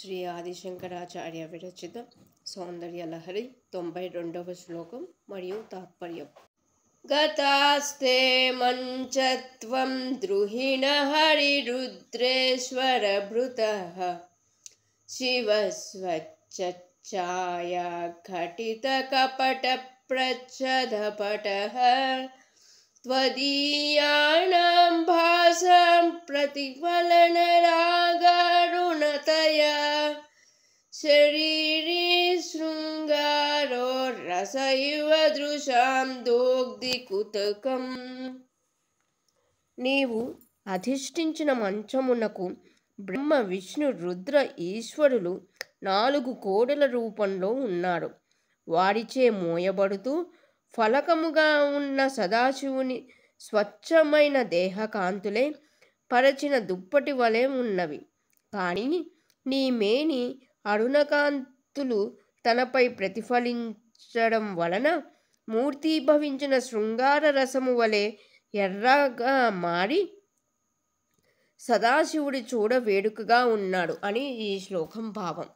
శ్రీ ఆదిశంకరాచార్య విరచిత సౌందర్యలహరి 92వ శ్లోకం మరియు తాత్పర్యం. గతాస్తే మంచత్వం ద్రుహిణ హరిరుద్రేశ్వర భృతః శివస్వచ్ఛాయ ఘటిత కపట ప్రచ్ఛదపటః త్వదీయానాం భాసాం ప్రతిఫలన రాగారుణతయా శరీరీ శృంగారో రస ఇవ దృశాం దోగ్ధి కుతకం. నీవు అధిష్ఠించిన మంచమునకు బ్రహ్మ విష్ణు రుద్ర ఈశ్వరులు 4 కోడెల రూపంలో ఉన్నారు. వారిచే మోయబడుతూ ఫలకముగా ఉన్న సదాశివుని స్వచ్ఛమైన దేహకాంతులే పరచిన దుప్పటి వలె ఉన్నవి. కానీ నీ మేని అరుణకాంతులు తనపై ప్రతిఫలించడం వలన మూర్తీభవించిన శృంగార రసము వలె ఎర్రగా మారి సదాశివుడి చూడ వేడుకగా ఉన్నాడు అని ఈ శ్లోకం భావం.